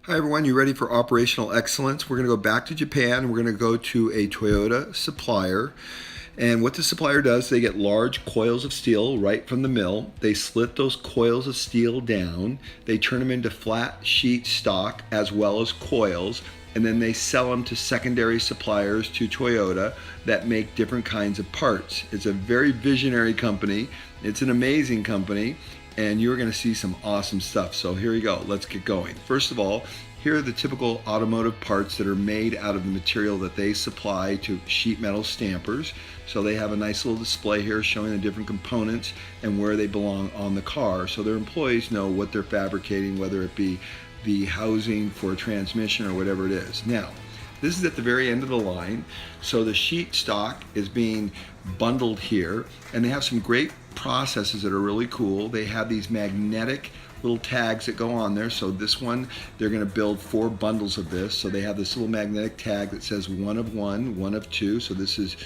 Hi everyone, you ready for operational excellence? We're going to go back to Japan. We're going to go to a Toyota supplier. And what the supplier does, they get large coils of steel right from the mill. They slit those coils of steel down. They turn them into flat sheet stock as well as coils. And then they sell them to secondary suppliers to Toyota that make different kinds of parts. It's a very visionary company. It's an amazing company. And you're going to see some awesome stuff. So here we go. Let's get going. First of all, here are the typical automotive parts that are made out of the material that they supply to sheet metal stampers. So they have a nice little display here showing the different components and where they belong on the car. So their employees know what they're fabricating, whether it be the housing for a transmission or whatever it is. Now, this is at the very end of the line. So the sheet stock is being bundled here, and they have some great processes that are really cool. They have these magnetic little tags that go on there. So this one, they're going to build 4 bundles of this. So they have this little magnetic tag that says 1 of 1, 1 of 2. So this is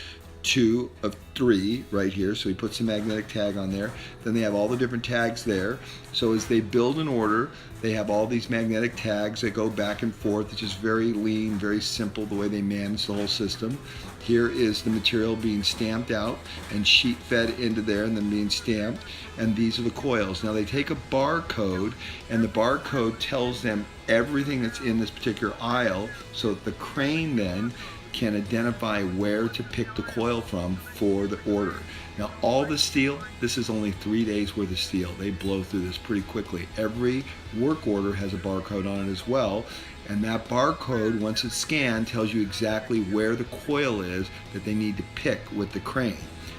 2 of 3 right here. So he puts the magnetic tag on there. Then they have all the different tags there. So as they build an order, they have all these magnetic tags that go back and forth. It's just very lean, very simple the way they manage the whole system. Here is the material being stamped out and sheet fed into there and then being stamped. And these are the coils. Now they take a barcode, and the barcode tells them everything that's in this particular aisle, so that the crane then can identify where to pick the coil from for the order. Now all the steel, this is only 3 days worth of steel. They blow through this pretty quickly. Every work order has a barcode on it as well, and that barcode, once it's scanned, tells you exactly where the coil is that they need to pick with the crane.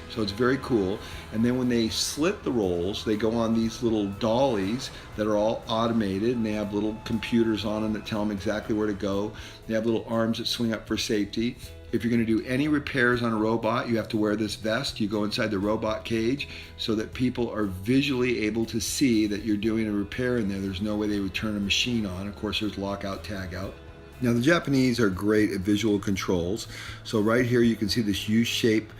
So it's very cool. And then when they slit the rolls, they go on these little dollies that are all automated, and they have little computers on them that tell them exactly where to go. They have little arms that swing up for safety. If you're going to do any repairs on a robot, you have to wear this vest. You go inside the robot cage so that people are visually able to see that you're doing a repair in there. There's no way they would turn a machine on. Of course, there's lockout, tag out. Now the Japanese are great at visual controls. So right here you can see this U-shaped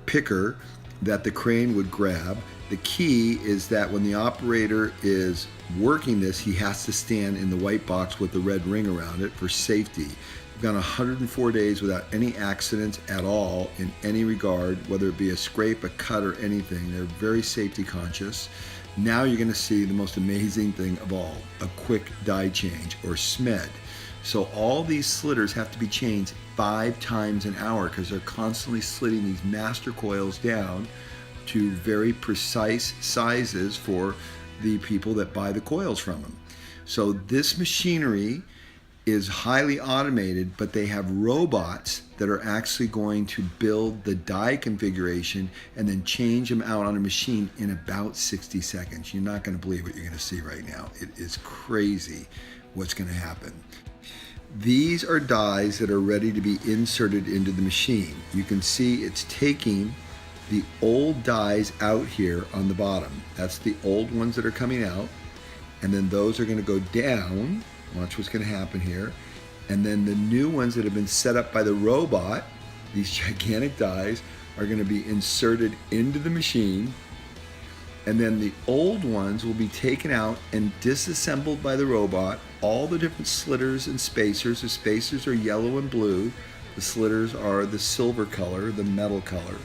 picker that the crane would grab. The key is that when the operator is working this, he has to stand in the white box with the red ring around it for safety. We've gone 104 days without any accidents at all in any regard, whether it be a scrape, a cut, or anything. They're very safety conscious. Now you're going to see the most amazing thing of all, a quick die change, or SMED. So all these slitters have to be changed 5 times an hour because they're constantly slitting these master coils down to very precise sizes for the people that buy the coils from them. So this machinery is highly automated, but they have robots that are actually going to build the die configuration and then change them out on a machine in about 60 seconds. You're not going to believe what you're going to see right now. It is crazy what's going to happen. These are dies that are ready to be inserted into the machine. You can see it's taking the old dies out here on the bottom. That's the old ones that are coming out. And then those are going to go down. Watch what's going to happen here. And then the new ones that have been set up by the robot, these gigantic dies, are going to be inserted into the machine. And then the old ones will be taken out and disassembled by the robot. All the different slitters and spacers. The spacers are yellow and blue. The slitters are the silver color, the metal color.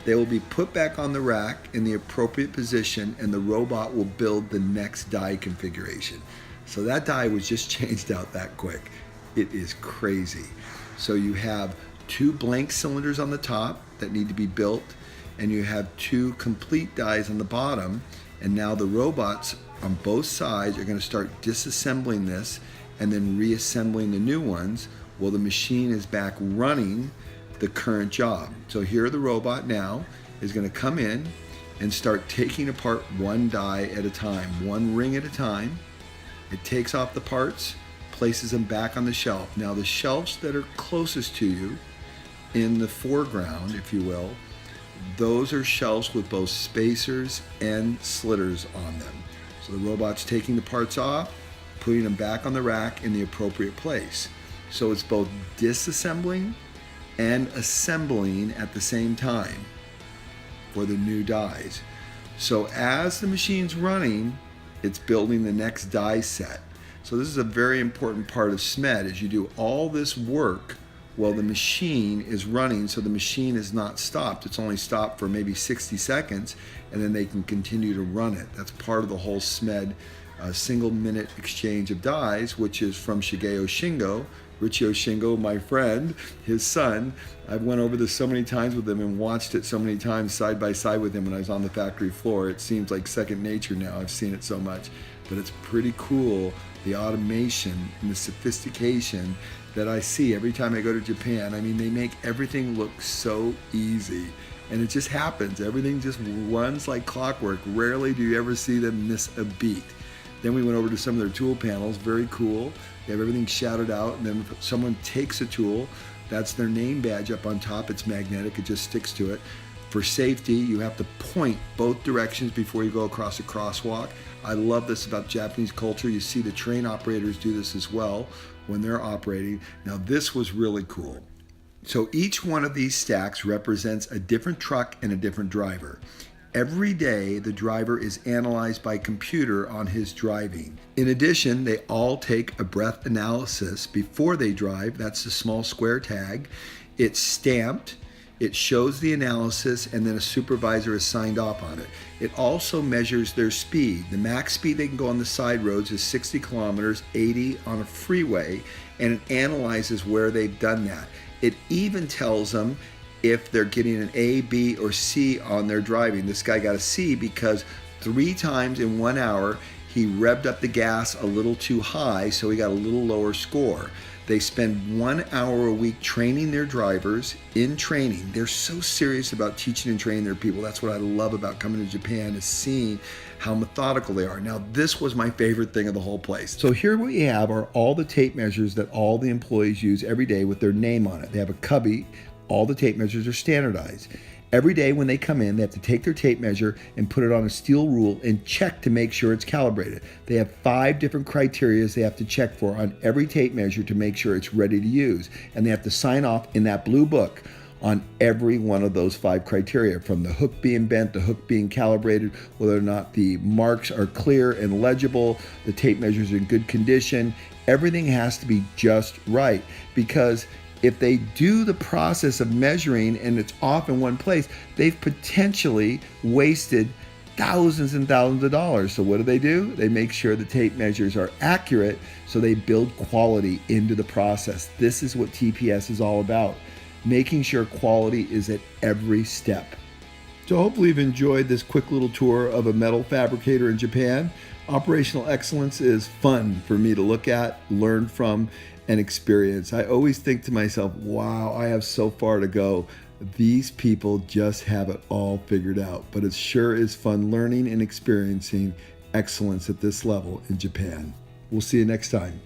They will be put back on the rack in the appropriate position, and the robot will build the next die configuration. So that die was just changed out that quick. It is crazy. So you have 2 blank cylinders on the top that need to be built, and you have 2 complete dies on the bottom, and now the robots on both sides are going to start disassembling this and then reassembling the new ones while the machine is back running the current job. So here the robot now is going to come in and start taking apart 1 die at a time, 1 ring at a time. It takes off the parts, places them back on the shelf. Now the shelves that are closest to you in the foreground, if you will, those are shelves with both spacers and slitters on them. So the robot's taking the parts off, putting them back on the rack in the appropriate place. So it's both disassembling and assembling at the same time for the new dies. So as the machine's running, it's building the next die set. So this is a very important part of SMED, is you do all this work while the machine is running, so the machine is not stopped. It's only stopped for maybe 60 seconds, and then they can continue to run it. That's part of the whole SMED single minute exchange of dies, which is from Shigeo Shingo. Richio Shingo, my friend, his son. I've went over this so many times with him and watched it so many times side by side with him when I was on the factory floor. It seems like second nature now. I've seen it so much. But it's pretty cool, the automation and the sophistication that I see every time I go to Japan. I mean, they make everything look so easy. And it just happens. Everything just runs like clockwork. Rarely do you ever see them miss a beat. Then we went over to some of their tool panels, very cool. They have everything shouted out, and then if someone takes a tool, that's their name badge up on top. It's magnetic, it just sticks to it. For safety, you have to point both directions before you go across a crosswalk. I love this about Japanese culture. You see the train operators do this as well when they're operating. Now this was really cool. So each one of these stacks represents a different truck and a different driver. Every day, the driver is analyzed by computer on his driving. In addition, they all take a breath analysis before they drive. That's the small square tag. It's stamped, it shows the analysis, and then a supervisor is signed off on it. It also measures their speed. The max speed they can go on the side roads is 60 kilometers, 80 on a freeway, and it analyzes where they've done that. It even tells them if they're getting an A, B, or C on their driving. This guy got a C because 3 times in 1 hour, he revved up the gas a little too high, so he got a little lower score. They spend 1 hour a week training their drivers in training. They're so serious about teaching and training their people. That's what I love about coming to Japan, is seeing how methodical they are. Now, this was my favorite thing of the whole place. So here we have are all the tape measures that all the employees use every day with their name on it. They have a cubby. All the tape measures are standardized. Every day when they come in, they have to take their tape measure and put it on a steel rule and check to make sure it's calibrated. They have 5 different criteria they have to check for on every tape measure to make sure it's ready to use. And they have to sign off in that blue book on every one of those 5 criteria, from the hook being bent, the hook being calibrated, whether or not the marks are clear and legible, the tape measures are in good condition. Everything has to be just right, because if they do the process of measuring and it's off in one place, they've potentially wasted thousands and thousands of dollars. So what do? They make sure the tape measures are accurate, so they build quality into the process. This is what TPS is all about, making sure quality is at every step. So hopefully you've enjoyed this quick little tour of a metal fabricator in Japan. Operational excellence is fun for me to look at, learn from, and experience. I always think to myself, wow, I have so far to go. These people just have it all figured out. But it sure is fun learning and experiencing excellence at this level in Japan. We'll see you next time.